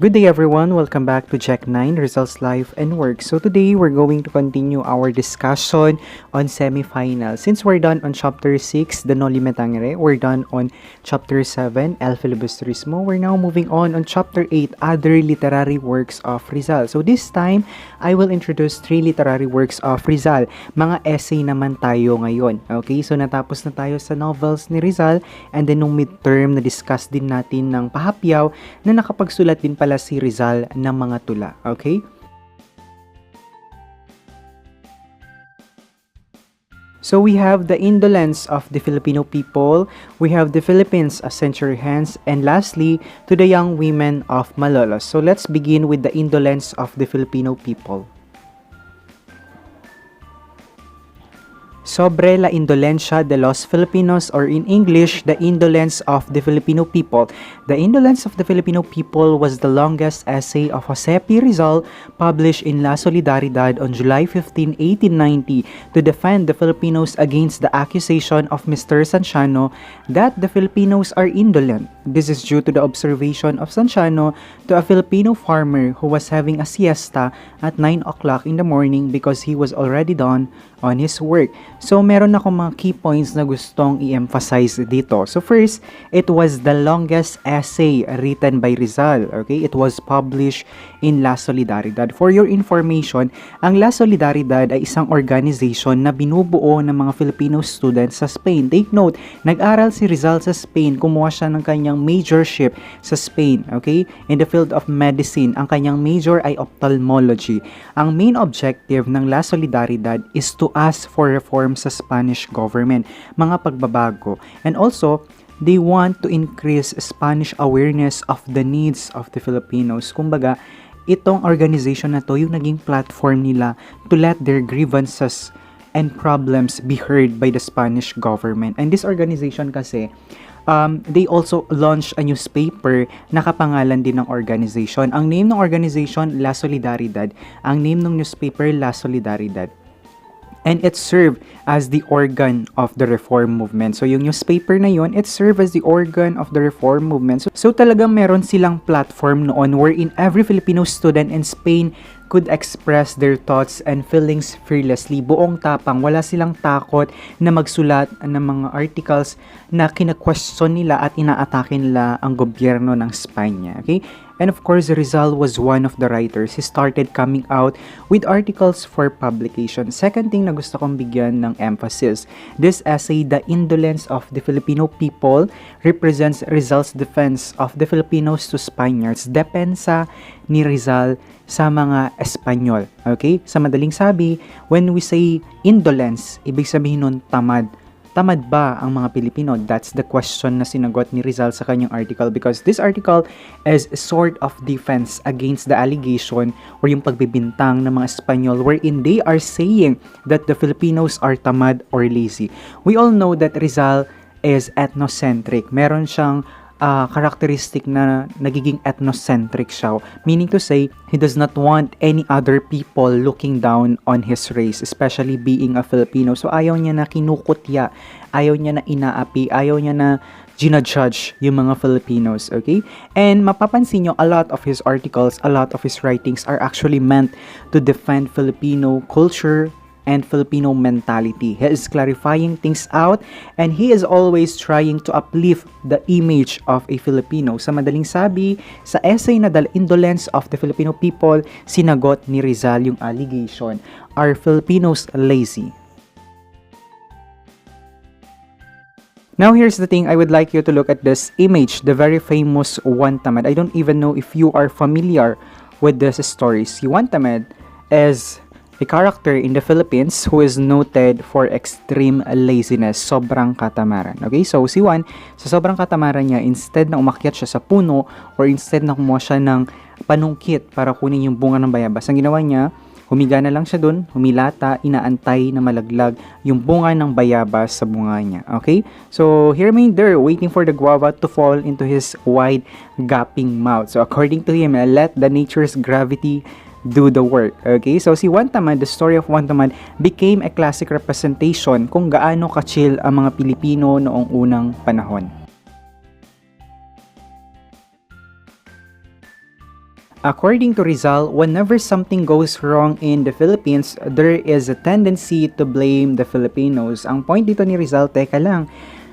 Good day everyone, welcome back to GE9 Results Life and Work. So today we're going to continue our discussion on semifinal. Since we're done on chapter 6, the Noli Me Tangere, we're done on chapter 7, El Filibusterismo. We're now moving on chapter 8, other literary works of Rizal. So this time, I will introduce 3 literary works of Rizal. Mga essay naman tayo ngayon. Okay, so natapos na tayo sa novels ni Rizal and then nung midterm na discuss din natin ng pahapyaw na nakapagsulat din pala si Rizal ng mga tula. Okay? So we have the indolence of the Filipino people, we have the Philippines a century hence, and lastly, to the young women of Malolos. So let's begin with the indolence of the Filipino people. Sobre la indolencia de los Filipinos, or in English, the indolence of the Filipino people. The Indolence of the Filipino People was the longest essay of Jose P. Rizal published in La Solidaridad on July 15, 1890 to defend the Filipinos against the accusation of Mr. Sanchano that the Filipinos are indolent. This is due to the observation of Sanchano to a Filipino farmer who was having a siesta at 9 o'clock in the morning because he was already done on his work. So, meron akong mga key points na gustong i-emphasize dito. So, first, it was the longest essay written by Rizal. Okay? It was published in La Solidaridad. For your information, ang La Solidaridad ay isang organization na binubuo ng mga Filipino students sa Spain. Take note, nag-aral si Rizal sa Spain. Kumuha siya ng kanyang majorship sa Spain. Okay? In the field of medicine, ang kanyang major ay ophthalmology. Ang main objective ng La Solidaridad is to ask for reform sa Spanish government, mga pagbabago. And also, they want to increase Spanish awareness of the needs of the Filipinos. Kumbaga, itong organization na to, yung naging platform nila to let their grievances and problems be heard by the Spanish government. And this organization kasi, they also launched a newspaper na kapangalan din ng organization. Ang name ng organization, La Solidaridad. Ang name ng newspaper, La Solidaridad. And it served as the organ of the reform movement. So, yung newspaper na yun, it served as the organ of the reform movement. So talagang meron silang platform noon wherein every Filipino student in Spain could express their thoughts and feelings fearlessly. Buong tapang, wala silang takot na magsulat ng mga articles na kina-question nila at inaatake nila ang gobyerno ng Spanya. Okay? And of course, Rizal was one of the writers. He started coming out with articles for publication. Second thing na gusto kong bigyan ng emphasis, this essay, The Indolence of the Filipino People, represents Rizal's defense of the Filipinos to Spaniards. Depensa ni Rizal sa mga Espanyol. Okay? Sa madaling sabi, when we say indolence, ibig sabihin nun tamad. Tamad ba ang mga Pilipino? That's the question na sinagot ni Rizal sa kanyang article, because this article is a sort of defense against the allegation or yung pagbibintang ng mga Espanyol wherein they are saying that the Filipinos are tamad or lazy. We all know that Rizal is ethnocentric. Meron siyang characteristic na nagiging ethnocentric siya. Meaning to say, he does not want any other people looking down on his race, especially being a Filipino. So ayaw niya na kinukutya, ayaw niya na inaapi, ayaw niya na ginajudge yung mga Filipinos, okay? And mapapansin nyo, a lot of his articles, a lot of his writings are actually meant to defend Filipino culture and Filipino mentality. He is clarifying things out and he is always trying to uplift the image of a Filipino. Sa madaling sabi, sa essay na The Indolence of the Filipino People, sinagot ni Rizal yung allegation, are Filipinos lazy? Now, here's the thing. I would like you to look at this image, the very famous Juan Tamad. I don't even know if you are familiar with this story. Si Juan Tamad is a character in the Philippines who is noted for extreme laziness, sobrang katamaran. Okay, so si Juan, sa sobrang katamaran niya, instead na umakyat siya sa puno or instead na kumuha siya ng panungkit para kunin yung bunga ng bayabas, ang ginawa niya, humiga na lang siya dun, humilata, inaantay na malaglag yung bunga ng bayabas sa bunga niya. Okay, so he remained there waiting for the guava to fall into his wide gaping mouth. So according to him, let the nature's gravity do the work. Okay? So si Juan Tamad, the story of Juan Tamad became a classic representation kung gaano ka-chill ang mga Pilipino noong unang panahon. According to Rizal, whenever something goes wrong in the Philippines, there is a tendency to blame the Filipinos. Ang point dito ni Rizal, teka lang,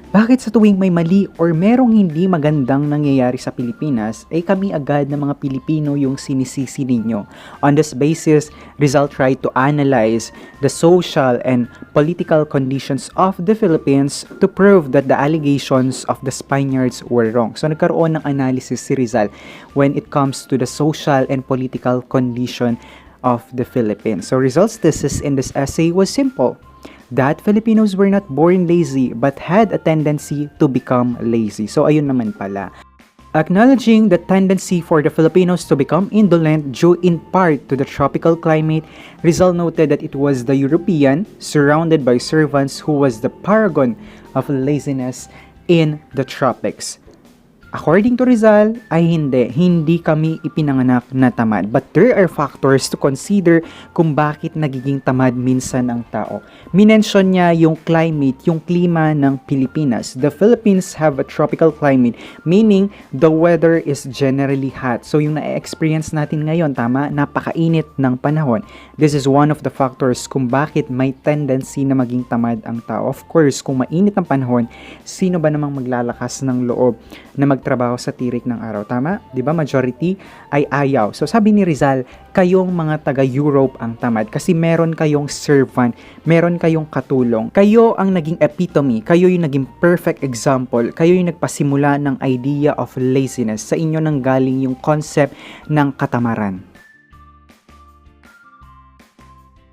bakit sa tuwing may mali or merong hindi magandang nangyayari sa Pilipinas, ay kami agad na mga Pilipino yung sinisisi ninyo? On this basis, Rizal tried to analyze the social and political conditions of the Philippines to prove that the allegations of the Spaniards were wrong. So nagkaroon ng analysis si Rizal when it comes to the social and political condition of the Philippines. So Rizal's thesis in this essay was simple: that Filipinos were not born lazy but had a tendency to become lazy. So ayun naman pala. Acknowledging the tendency for the Filipinos to become indolent due in part to the tropical climate, Rizal noted that it was the European, surrounded by servants, who was the paragon of laziness in the tropics. According to Rizal, ay hindi kami ipinanganak na tamad. But there are factors to consider kung bakit nagiging tamad minsan ang tao. Minention niya yung climate, yung klima ng Pilipinas. The Philippines have a tropical climate, meaning the weather is generally hot. So yung na-experience natin ngayon, tama, napakainit ng panahon. This is one of the factors kung bakit may tendency na maging tamad ang tao. Of course, kung mainit ang panahon, sino ba namang maglalakas ng loob na magtrabaho sa tirik ng araw? Tama? 'Di ba? Majority ay ayaw. So sabi ni Rizal, kayong mga taga-Europe ang tamad kasi meron kayong servant, meron kayong katulong. Kayo ang naging epitome, kayo yung naging perfect example, kayo yung nagpasimula ng idea of laziness. Sa inyo nang galing yung concept ng katamaran.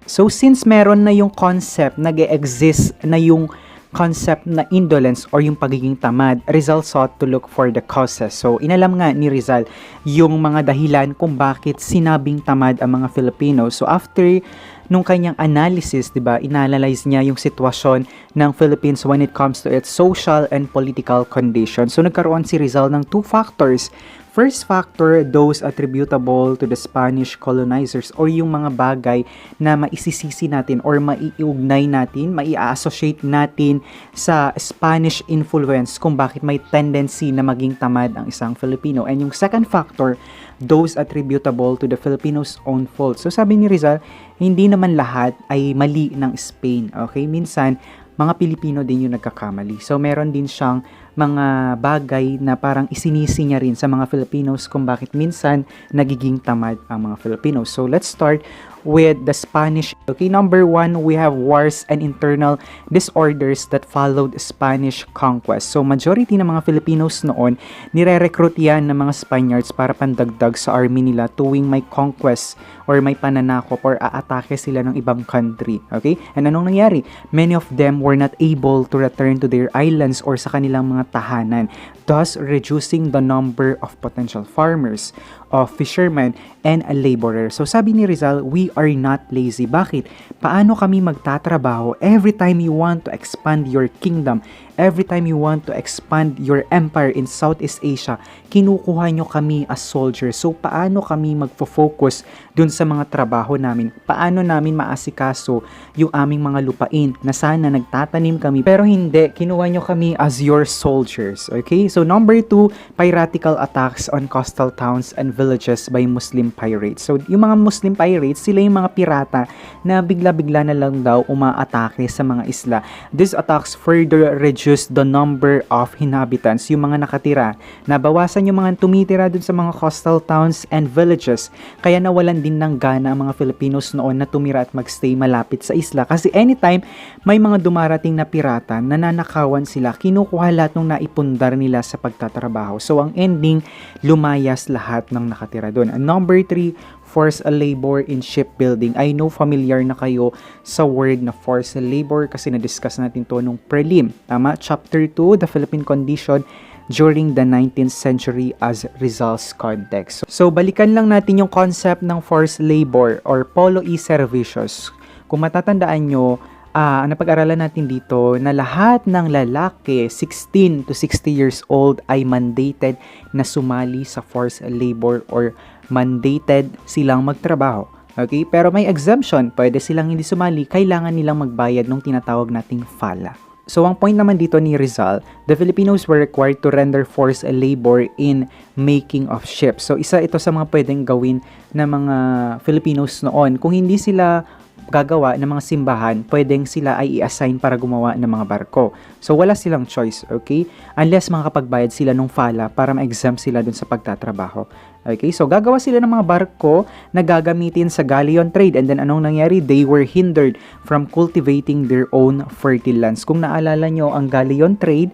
So since meron na yung concept, nag-e-exist na yung concept na indolence or yung pagiging tamad, Rizal sought to look for the causes. So, inalam nga ni Rizal yung mga dahilan kung bakit sinabing tamad ang mga Filipino. So, after nung kanyang analysis, diba, inanalyze niya yung sitwasyon ng Philippines when it comes to its social and political condition. So, nagkaroon si Rizal ng two factors. First factor, those attributable to the Spanish Colonizers or yung mga bagay na maisisisi natin or maiugnay natin, mai-associate natin sa Spanish influence kung bakit may tendency na maging tamad ang isang Filipino. And yung second factor, those attributable to the Filipinos' own fault. So sabi ni Rizal, hindi naman lahat ay mali ng Spain. Okay? Minsan, mga Pilipino din yung nagkakamali. So meron din siyang mga bagay na parang isinisi niya rin sa mga Filipinos kung bakit minsan nagiging tamad ang mga Filipinos. So let's start with the Spanish. Okay, number one, we have wars and internal disorders that followed Spanish conquest. So majority ng mga Filipinos noon, nire-recruit yan ng mga Spaniards para pandagdag sa army nila tuwing may conquest or may pananakop or aatake sila ng ibang country. Okay? And anong nangyari? Many of them were not able to return to their islands or sa kanilang mga tahanan, thus reducing the number of potential farmers, of fishermen, and laborers. So sabi ni Rizal, we are not lazy. Bakit? Paano kami magtatrabaho every time you want to expand your kingdom, every time you want to expand your empire in Southeast Asia, kinukuha nyo kami as soldiers. So paano kami magfo-focus dun sa mga trabaho namin? Paano namin maasikaso yung aming mga lupain na sana nagtatanim kami pero hindi, kinuha nyo kami as your soldiers. Okay? So number two, piratical attacks on coastal towns and villages by Muslim pirates. So yung mga Muslim pirates, sila yung mga pirata na bigla-bigla na lang daw umaatake sa mga isla. These attacks further reduce the number of inhabitants, yung mga nakatira. Nabawasan yung mga tumitira dun sa mga coastal towns and villages. Kaya nawalan din ng gana ang mga Filipinos noon na tumira at magstay malapit sa isla. Kasi anytime may mga dumarating na pirata, nananakawan sila, kinukuha lahat ng naipundar nila sa pagtatrabaho. So ang ending, lumayas lahat ng nakatira dun. And number three, forced labor in shipbuilding. I know familiar na kayo sa word na forced labor kasi na-discuss natin to nung prelim. Tama? Chapter 2, the Philippine condition during the 19th century as Rizal's context. So, balikan lang natin yung concept ng forced labor or polo e-servicios. Kung matatandaan nyo, napag-aralan natin dito na lahat ng lalaki 16 to 60 years old ay mandated na sumali sa forced labor or mandated silang magtrabaho. Okay? Pero may exemption, pwede silang hindi sumali, kailangan nilang magbayad ng tinatawag nating fala. So, ang point naman dito ni Rizal, the Filipinos were required to render forced labor in making of ships. So, isa ito sa mga pwedeng gawin ng mga Filipinos noon. Kung hindi sila gagawa ng mga simbahan, pwedeng sila ay i-assign para gumawa ng mga barko. So, wala silang choice, okay? Unless makakapagbayad sila ng fala para ma-exempt sila dun sa pagtatrabaho. Okay? So, gagawa sila ng mga barko na gagamitin sa galleon trade. And then, anong nangyari? They were hindered from cultivating their own fertile lands. Kung naalala nyo, ang galleon trade,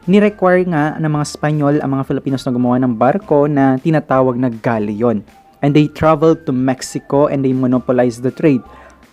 ni-require nga ng mga Espanyol ang mga Filipinos na gumawa ng barko na tinatawag na galleon. And they traveled to Mexico and they monopolized the trade.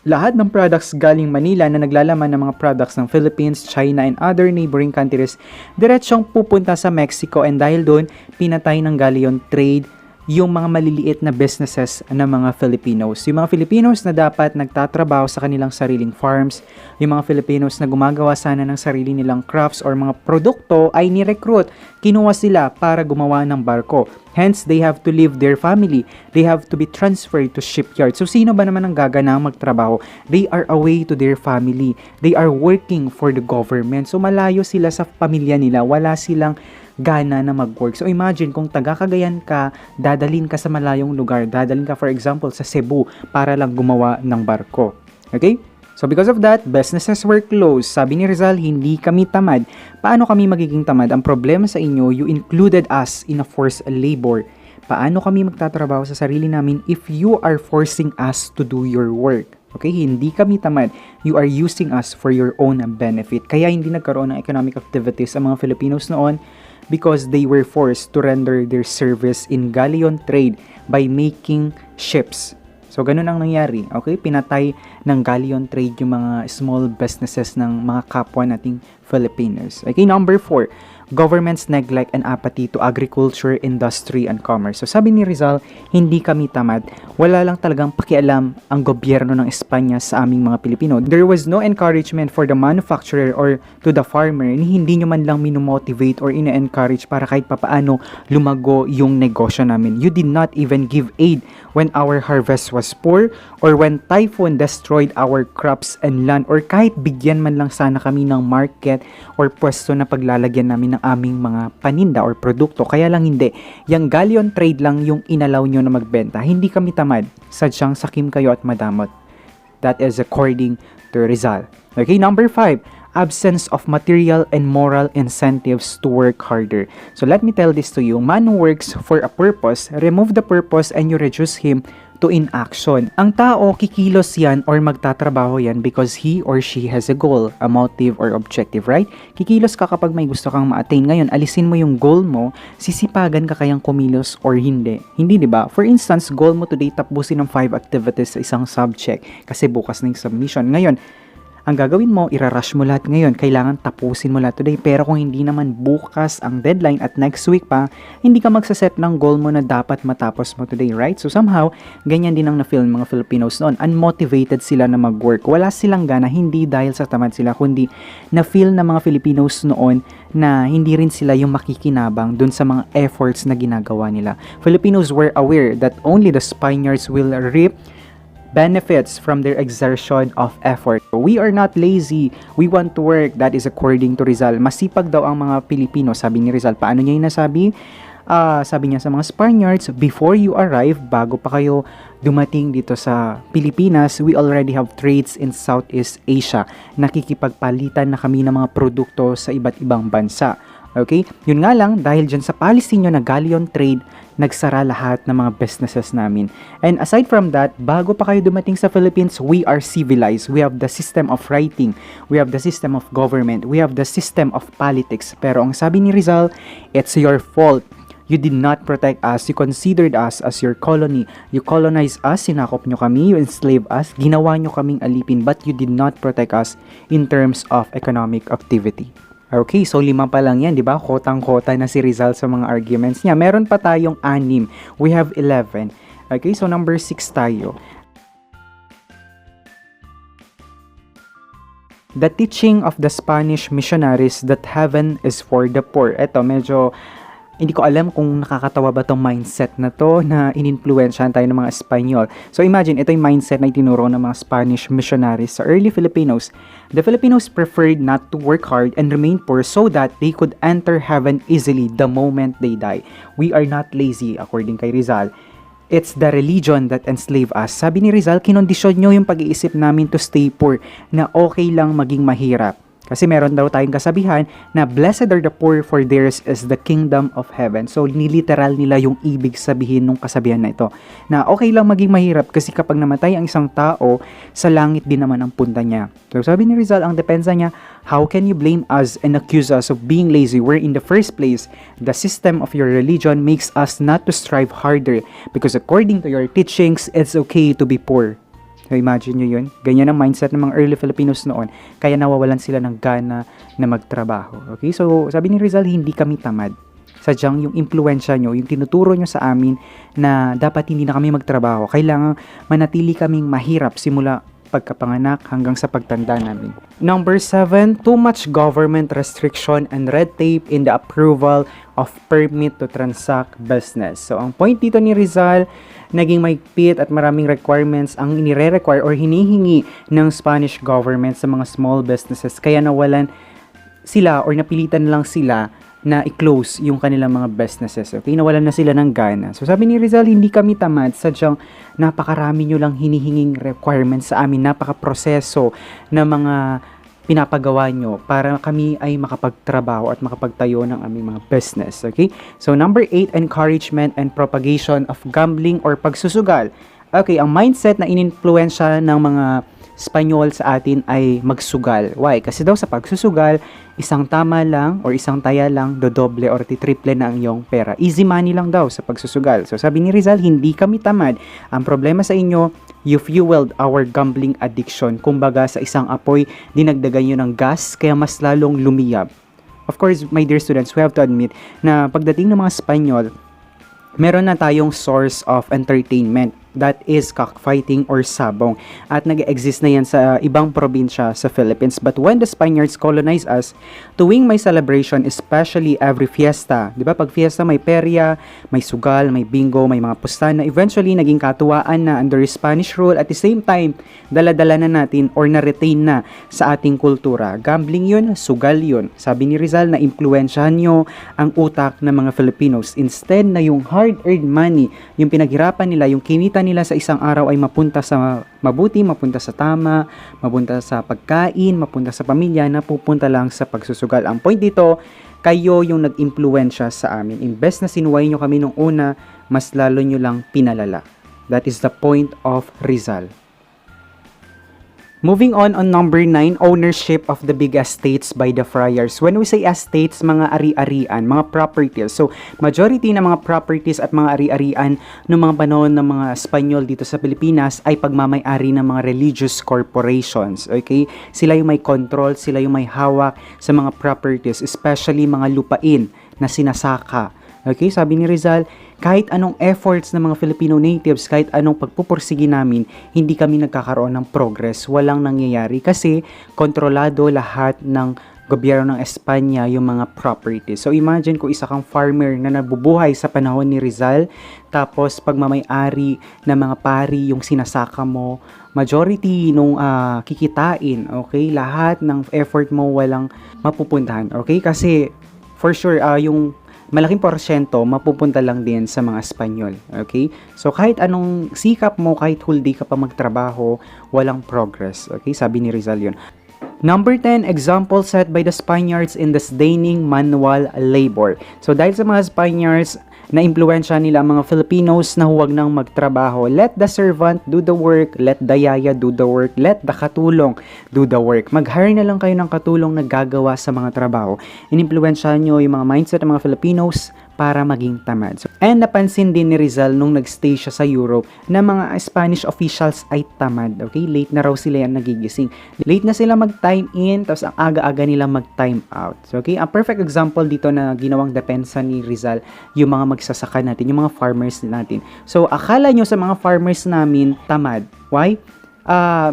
Lahat ng products galing Manila na naglalaman ng mga products ng Philippines, China, and other neighboring countries, diretsyong pupunta sa Mexico, and dahil doon, pinatay ng galleon trade yung mga maliliit na businesses ng mga Filipinos. Yung mga Filipinos na dapat nagtatrabaho sa kanilang sariling farms, yung mga Filipinos na gumagawa sana ng sarili nilang crafts or mga produkto ay ni-recruit. Kinuha sila para gumawa ng barko. Hence, they have to leave their family. They have to be transferred to shipyard. So, sino ba naman ang gaganang magtrabaho? They are away to their family. They are working for the government. So, malayo sila sa pamilya nila. Wala silang gana na mag-work. So, imagine kung taga-Cagayan ka, dadalhin ka sa malayong lugar. Dadalhin ka, for example, sa Cebu para lang gumawa ng barko. Okay? So, because of that, businesses were closed. Sabi ni Rizal, hindi kami tamad. Paano kami magiging tamad? Ang problema sa inyo, you included us in a forced labor. Paano kami magtatrabaho sa sarili namin if you are forcing us to do your work? Okay? Hindi kami tamad. You are using us for your own benefit. Kaya hindi nagkaroon ng economic activities ang mga Filipinos noon because they were forced to render their service in galleon trade by making ships. So, ganun ang nangyari. Okay? Pinatay ng galleon trade yung mga small businesses ng mga kapwa nating Filipinos. Okay? Number 4, government's neglect and apathy to agriculture, industry, and commerce. So, sabi ni Rizal, hindi kami tamad. Wala lang talagang pakialam ang gobyerno ng Espanya sa aming mga Pilipino. There was no encouragement for the manufacturer or to the farmer. Hindi nyo man lang minomotivate or ina-encourage para kahit papaano lumago yung negosyo namin. You did not even give aid when our harvest was poor or when typhoon destroyed our crops and land, or kahit bigyan man lang sana kami ng market or pwesto na paglalagyan namin ng aming mga paninda or produkto. Kaya lang hindi. Yung galleon trade lang yung inalaw nyo na magbenta. Hindi kami tamad. Sadyang sakim kayo at madamot. That is according to Rizal. Okay, number 5. Absence of material and moral incentives to work harder. So let me tell this to you. Man who works for a purpose, remove the purpose and you reduce him to inaction. Ang tao, kikilos yan or magtatrabaho yan because he or she has a goal, a motive or objective, right? Kikilos ka kapag may gusto kang ma-attain. Ngayon, alisin mo yung goal mo, sisipagan ka kayang kumilos or hindi. Hindi, di ba? For instance, goal mo today, tapusin ng 5 activities sa isang subject kasi bukas na yung submission. Ngayon, ang gagawin mo, irarush mo lahat ngayon. Kailangan tapusin mo lahat today. Pero kung hindi naman bukas ang deadline at next week pa, hindi ka magsaset ng goal mo na dapat matapos mo today, right? So somehow, ganyan din ang na-feel mga Filipinos noon. Unmotivated sila na mag-work. Wala silang gana, hindi dahil sa tamad sila, kundi na-feel ng mga Filipinos noon na hindi rin sila yung makikinabang dun sa mga efforts na ginagawa nila. Filipinos were aware that only the Spaniards will reap benefits from their exertion of effort. We are not lazy. We want to work. That is according to Rizal. Masipag daw ang mga Pilipino, sabi ni Rizal. Paano niya yung nasabi? Sabi niya sa mga Spaniards, before you arrive, bago pa kayo dumating dito sa Pilipinas, we already have trades in Southeast Asia. Nakikipagpalitan na kami ng mga produkto sa iba't ibang bansa. Okay? Yun nga lang, dahil dyan sa policy nyo na galleon trade, nagsara lahat ng mga businesses namin. And aside from that, bago pa kayo dumating sa Philippines, we are civilized. We have the system of writing. We have the system of government. We have the system of politics. Pero ang sabi ni Rizal, it's your fault. You did not protect us. You considered us as your colony. You colonized us. Sinakop nyo kami. You enslaved us. Ginawa nyo kaming alipin. But you did not protect us in terms of economic activity. Okay, so 5 pa lang yan, di ba? Kotang-kota na si Rizal sa mga arguments niya. Meron pa tayong 6. We have 11. Okay, so number 6 tayo. The teaching of the Spanish missionaries that heaven is for the poor. Ito, medyo Hindi ko alam kung nakakatawa ba tong mindset na to na ininfluensyahan tayo ng mga Espanyol. So imagine, ito yung mindset na itinuro ng mga Spanish missionaries sa early Filipinos. The Filipinos preferred not to work hard and remain poor so that they could enter heaven easily the moment they die. We are not lazy, according kay Rizal. It's the religion that enslave us. Sabi ni Rizal, kinondisyon nyo yung pag-iisip namin to stay poor, na okay lang maging mahirap. Kasi meron daw tayong kasabihan na blessed are the poor for theirs is the kingdom of heaven. So, niliteral nila yung ibig sabihin ng kasabihan na ito. Na okay lang maging mahirap kasi kapag namatay ang isang tao, sa langit din naman ang punta niya. So, sabi ni Rizal, ang depensa niya, how can you blame us and accuse us of being lazy where in the first place, the system of your religion makes us not to strive harder because according to your teachings, it's okay to be poor. So imagine nyo yun. Ganyan ang mindset ng mga early Filipinos noon. Kaya nawawalan sila ng gana na magtrabaho. Okay? So sabi ni Rizal, hindi kami tamad. Sadyang yung impluensya nyo, yung tinuturo nyo sa amin na dapat hindi na kami magtrabaho. Kailangan manatili kaming mahirap simula pagkapanganak hanggang sa pagtanda namin. Number 7, too much government restriction and red tape in the approval of permit to transact business. So ang point dito ni Rizal, naging maigpit at maraming requirements ang inire-require or hinihingi ng Spanish government sa mga small businesses. Kaya nawalan sila or napilitan lang sila na i-close yung kanilang mga businesses. Okay? Nawalan na sila ng gana. So sabi ni Rizal, hindi kami tamad. Sadyang napakarami nyo lang hinihinging requirements sa amin. Napaka-proseso na mga pinapagawa nyo para kami ay makapagtrabaho at makapagtayo ng aming mga business. Okay? So number 8, encouragement and propagation of gambling or pagsusugal. Okay, ang mindset na ininfluensya ng mga Espanyol sa atin ay magsugal. Why? Kasi daw sa pagsusugal, isang tama lang or isang taya lang, dodoble or titriple na ang iyong pera. Easy money lang daw sa pagsusugal. So sabi ni Rizal, hindi kami tamad. Ang problema sa inyo, you fueled our gambling addiction. Kumbaga sa isang apoy, dinagdagan nyo ng gas, kaya mas lalong lumiyab. Of course, my dear students, we have to admit na pagdating ng mga Espanyol, meron na tayong source of entertainment. That is cockfighting or sabong. At nag-exist na yan sa ibang probinsya sa Philippines. But when the Spaniards colonized us, tuwing may celebration, especially every fiesta, di ba? Pag fiesta may perya, may sugal, may bingo, may mga pustana. Eventually, naging katuwaan na under Spanish rule. At the same time, dala-dala na natin or na-retain na sa ating kultura. Gambling yun, sugal yun. Sabi ni Rizal na impluensyahan nyo ang utak ng mga Filipinos. Instead na yung hard-earned money, yung pinaghirapan nila, yung kinita nila sa isang araw ay mapunta sa mabuti, mapunta sa tama, mapunta sa pagkain, mapunta sa pamilya, napupunta lang sa pagsusugal. Ang point dito, kayo yung nag-impluensya sa amin. Imbes na sinuway nyo kami nung una, mas lalo nyo lang pinalala. That is the point of Rizal. Moving on number 9, ownership of the big estates by the friars. When we say estates, mga ari-arian, mga properties. So, majority ng mga properties at mga ari-arian noong mga panahon ng mga Espanyol dito sa Pilipinas ay pagmamay-ari ng mga religious corporations. Okay? Sila yung may control, sila yung may hawak sa mga properties, especially mga lupain na sinasaka. Okay, sabi ni Rizal, kahit anong efforts ng mga Filipino natives, kahit anong pagpupursige namin, hindi kami nagkakaroon ng progress. Walang nangyayari kasi kontrolado lahat ng gobyerno ng Espanya yung mga properties. So imagine kung isa kang farmer na nabubuhay sa panahon ni Rizal, tapos pagmamay-ari ng mga pari yung sinasaka mo, majority nung kikitain, okay? Lahat ng effort mo walang mapupuntahan, okay? Kasi for sure, yung malaking porsyento mapupunta lang din sa mga Espanyol. Okay? So, kahit anong sikap mo, kahit whole day ka pa magtrabaho, walang progress. Okay? Sabi ni Rizal yun. Number 10, example set by the Spaniards in disdaining manual labor. So, dahil sa mga Spaniards, na-impluensya nila ang mga Filipinos na huwag nang magtrabaho. Let the servant do the work, let the yaya do the work, let the katulong do the work. Mag-hire na lang kayo ng katulong na gagawa sa mga trabaho. Inimpluensyahan nyo yung mga mindset ng mga Filipinos para maging tamad. So, and napansin din ni Rizal nung nagstay siya sa Europe na mga Spanish officials ay tamad. Okay? Late na raw sila yan nagigising. Late na sila mag-time in, tapos ang aga-aga nila mag-time out. So, okay? Ang perfect example dito na ginawang depensa ni Rizal, yung mga magsasaka natin, yung mga farmers natin. So, akala nyo sa mga farmers namin tamad. Why?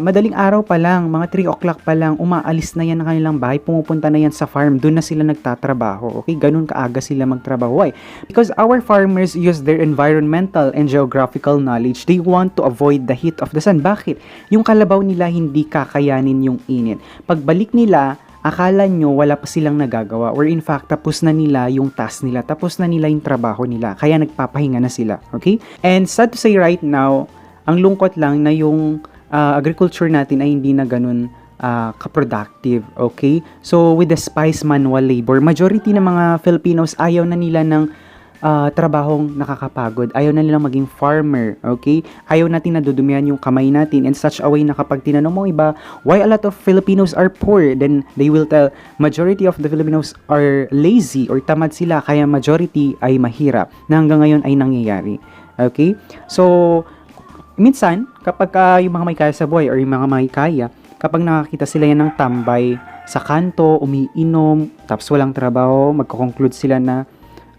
madaling araw pa lang, mga 3 o'clock pa lang, umaalis na yan ng kanilang bahay, pumupunta na yan sa farm, doon na sila nagtatrabaho. Okay, ganun kaaga sila magtrabaho. Why? Because our farmers use their environmental and geographical knowledge. They want to avoid the heat of the sun. Bakit? Yung kalabaw nila hindi kakayanin yung init. Pagbalik nila, akala nyo wala pa silang nagagawa, or in fact tapos na nila yung task nila, tapos na nila yung trabaho nila, kaya nagpapahinga na sila. Okay? And sad to say right now, ang lungkot lang na yung agriculture natin ay hindi na ganun ka-productive, okay? So, with the spice manual labor, majority ng mga Filipinos ayaw na nila ng trabahong nakakapagod. Ayaw na nilang maging farmer, okay? Ayaw natin nadudumihan yung kamay natin in such a way na kapag tinanong mo iba, why a lot of Filipinos are poor? Then, they will tell, majority of the Filipinos are lazy or tamad sila, kaya majority ay mahirap, na hanggang ngayon ay nangyayari. Okay? So, minsan, kapag yung mga may kaya sa buhay or yung mga may kaya, kapag nakakita sila yan ng tambay sa kanto, umiinom, tapos walang trabaho, magko-conclude sila na,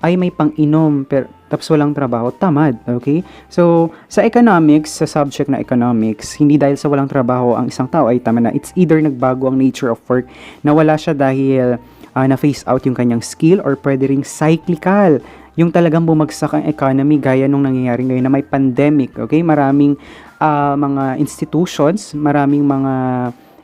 ay may pang-inom, pero tapos walang trabaho, tamad, okay? So, sa economics, sa subject na economics, hindi dahil sa walang trabaho ang isang tao ay tamad na. It's either nagbago ang nature of work, nawala siya dahil na-phase out yung kanyang skill, or pwede ring cyclical, yung talagang bumagsak ang economy gaya nung nangyayari ngayon na may pandemic, okay? Maraming mga institutions, maraming mga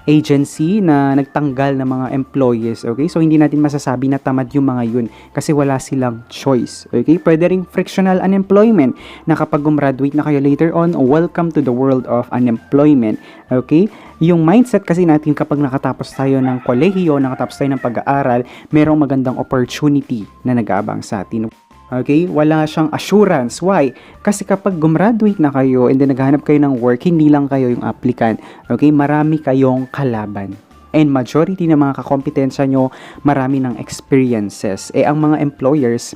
agency na nagtanggal ng mga employees, okay? So, hindi natin masasabi na tamad yung mga yun kasi wala silang choice, okay? Pwede ring frictional unemployment na kapag gumraduate na kayo later on, welcome to the world of unemployment, okay? Yung mindset kasi natin kapag nakatapos tayo ng kolehiyo, nakatapos tayo ng pag-aaral, merong magandang opportunity na nag-aabang sa atin. Okay? Wala siyang assurance. Why? Kasi kapag gumraduate na kayo and then naghahanap kayo ng work, hindi lang kayo yung applicant. Okay? Marami kayong kalaban. And majority ng mga kakompetensya nyo, marami ng experiences. Ang mga employers,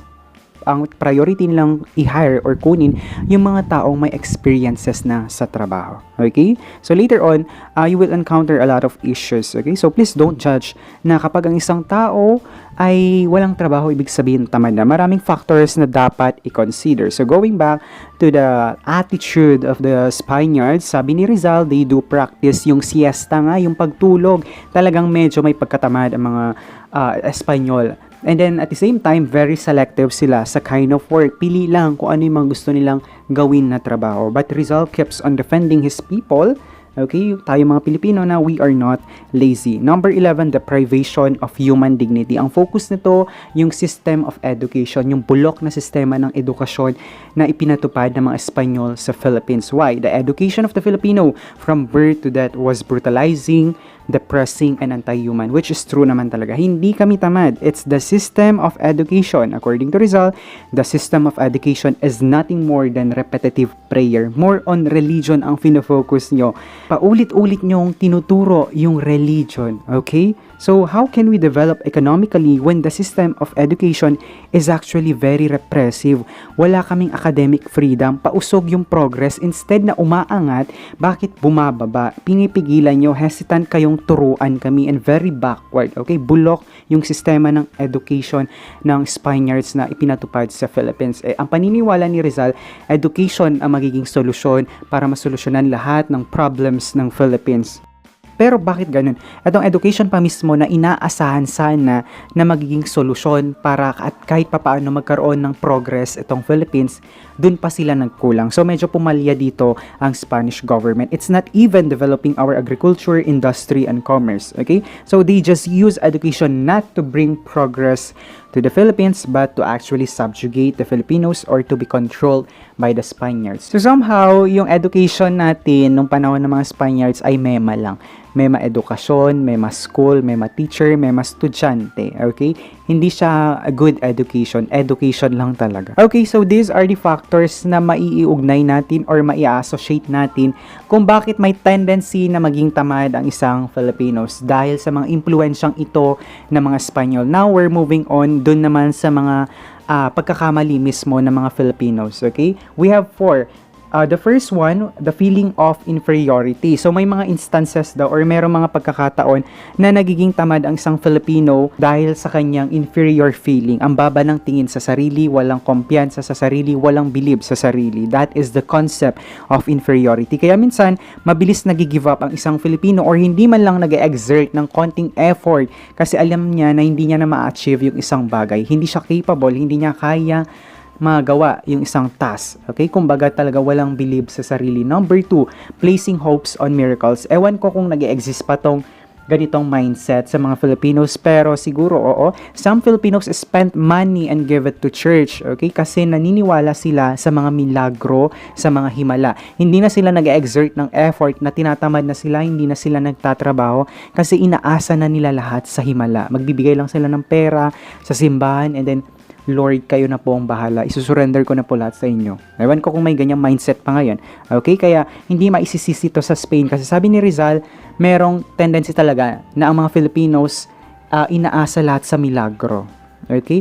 ang priority nilang i-hire or kunin yung mga taong may experiences na sa trabaho. Okay? So later on, you will encounter a lot of issues. Okay? So please don't judge na kapag ang isang tao ay walang trabaho, ibig sabihin tamad na. Maraming factors na dapat i-consider. So going back to the attitude of the Spaniards, sabi ni Rizal, they do practice yung siesta nga, yung pagtulog. Talagang medyo may pagkatamad ang mga Espanyol. And then, at the same time, very selective sila sa kind of work. Pili lang kung ano yung mga gusto nilang gawin na trabaho. But Rizal keeps on defending his people. Okay, tayo mga Pilipino na we are not lazy. Number 11, deprivation of human dignity. Ang focus nito, yung system of education, yung bulok na sistema ng edukasyon na ipinatupad ng mga Espanyol sa Philippines. Why? The education of the Filipino from birth to death was brutalizing, depressing, and anti-human, which is true naman talaga. Hindi kami tamad. It's the system of education. According to Rizal, the system of education is nothing more than repetitive prayer. More on religion ang fino-focus nyo. Paulit-ulit nyong tinuturo yung religion. Okay? So, how can we develop economically when the system of education is actually very repressive? Wala kaming academic freedom, pausog yung progress, instead na umaangat, bakit bumababa? Pinipigilan nyo, hesitant kayong turuan kami, and very backward. Okay? Bulok yung sistema ng education ng Spaniards na ipinatupad sa Philippines. Ang paniniwala ni Rizal, education ang magiging solusyon para masolusyonan lahat ng problems ng Philippines. Pero bakit ganun? Itong education pa mismo na inaasahan sana na magiging solusyon para at kahit papaano magkaroon ng progress itong Philippines, dun pa sila nagkulang. So medyo pumalya dito ang Spanish government. It's not even developing our agriculture, industry, and commerce. Okay? So they just use education not to bring progress to the Philippines, but to actually subjugate the Filipinos or to be controlled by the Spaniards. So somehow, yung education natin nung panahon ng mga Spaniards ay mema lang. Mema edukasyon, mema school, mema teacher, mema estudyante. Okay? Hindi siya a good education. Education lang talaga. Okay, so these are the factors na maiiugnay natin or mai-associate natin kung bakit may tendency na maging tamad ang isang Filipinos dahil sa mga impluensyang ito ng mga Espanyol. Now, we're moving on dun naman sa mga pagkakamali mismo ng mga Filipinos. Okay? We have 4. The first one, the feeling of inferiority. So may mga instances daw or merong mga pagkakataon na nagiging tamad ang isang Filipino dahil sa kanyang inferior feeling. Ang baba ng tingin sa sarili, walang kumpiyansa sa sarili, walang believe sa sarili. That is the concept of inferiority. Kaya minsan, mabilis nag-give up ang isang Filipino or hindi man lang nag-exert ng konting effort kasi alam niya na hindi niya na ma-achieve yung isang bagay. Hindi siya capable, hindi niya kaya magawa yung isang task. Okay? Kumbaga talaga walang believe sa sarili. Number 2, placing hopes on miracles. Ewan ko kung nag-exist pa tong ganitong mindset sa mga Filipinos, pero siguro oo. Some Filipinos spend money and give it to church. Okay? Kasi naniniwala sila sa mga milagro, sa mga himala. Hindi na sila nag-exert ng effort, na tinatamad na sila, hindi na sila nagtatrabaho kasi inaasa na nila lahat sa himala. Magbibigay lang sila ng pera sa simbahan and then Lord, kayo na po ang bahala. Isusurrender ko na po lahat sa inyo. Ewan ko kung may ganyang mindset pa ngayon. Okay? Kaya hindi maisisisi to sa Spain. Kasi sabi ni Rizal, merong tendency talaga na ang mga Filipinos inaasa lahat sa milagro. Okay?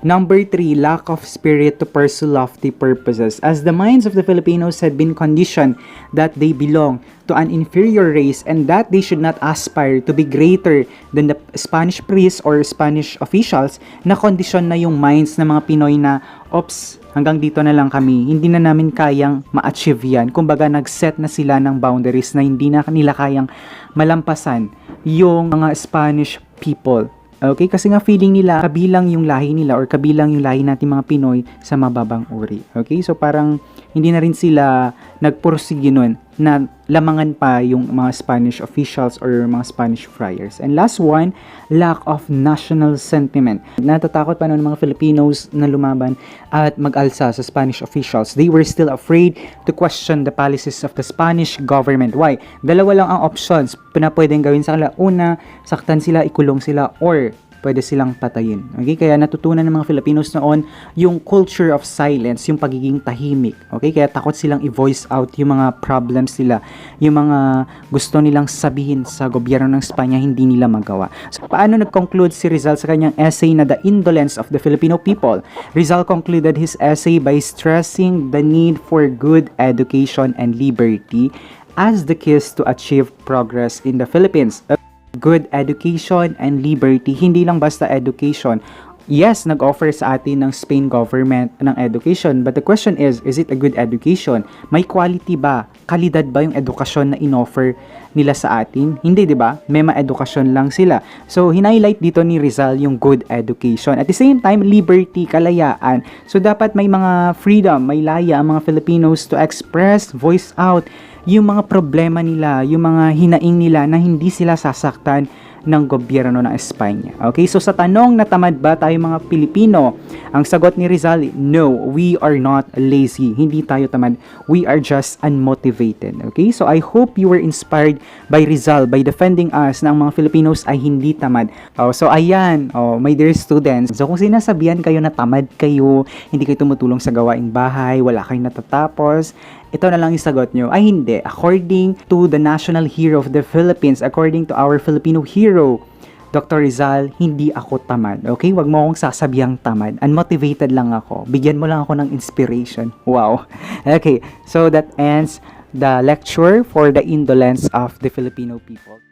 Number 3, lack of spirit to pursue lofty purposes. As the minds of the Filipinos had been conditioned that they belong to an inferior race and that they should not aspire to be greater than the Spanish priests or Spanish officials, na kondisyon na yung minds ng mga Pinoy na, ops, hanggang dito na lang kami, hindi na namin kayang ma-achieve yan. Kumbaga, nag-set na sila ng boundaries na hindi na nila kayang malampasan yung mga Spanish people. Okay, kasi nga feeling nila kabilang yung lahi nila or kabilang yung lahi natin mga Pinoy sa mababang uri. Okay, so parang hindi na rin sila nagpursige nun na lamangan pa yung mga Spanish officials or mga Spanish friars. And last one, lack of national sentiment. Natatakot pa noon mga Filipinos na lumaban at mag-alsa sa Spanish officials. They were still afraid to question the policies of the Spanish government. Why? Dalawa lang ang options na pwedeng gawin sa kanila. Una, saktan sila, ikulong sila, or pwede silang patayin. Okay? Kaya natutunan ng mga Filipinos noon yung culture of silence, yung pagiging tahimik. Okay? Kaya takot silang i-voice out yung mga problems nila, yung mga gusto nilang sabihin sa gobyerno ng Espanya, hindi nila magawa. So, paano nag-conclude si Rizal sa kanyang essay na The Indolence of the Filipino People? Rizal concluded his essay by stressing the need for good education and liberty as the keys to achieve progress in the Philippines. Good education and liberty, hindi lang basta education. Yes, nag-offer sa atin ng Spain government ng education, but the question is it a good education? May quality ba? Kalidad ba yung edukasyon na in-offer nila sa atin? Hindi, di ba? May ma-edukasyon lang sila. So, hinighlight dito ni Rizal yung good education. At the same time, liberty, kalayaan. So, dapat may mga freedom, may laya ang mga Filipinos to express, voice out yung mga problema nila, yung mga hinaing nila na hindi sila sasaktan ng gobyerno ng Espanya. Okay, so sa tanong na tamad ba tayo mga Pilipino, ang sagot ni Rizal, no, we are not lazy. Hindi tayo tamad. We are just unmotivated. Okay, so I hope you were inspired by Rizal by defending us na ang mga Filipinos ay hindi tamad. So ayan, my dear students, so kung sinasabihan kayo na tamad kayo, hindi kayo tumutulong sa gawaing bahay, wala kayong natatapos, ito na lang yung sagot nyo. Ay hindi. According to the national hero of the Philippines, according to our Filipino hero, Dr. Rizal, hindi ako tamad. Okay? Wag mo akong sasabihang tamad. Unmotivated lang ako. Bigyan mo lang ako ng inspiration. Wow. Okay. So that ends the lecture for the indolence of the Filipino people.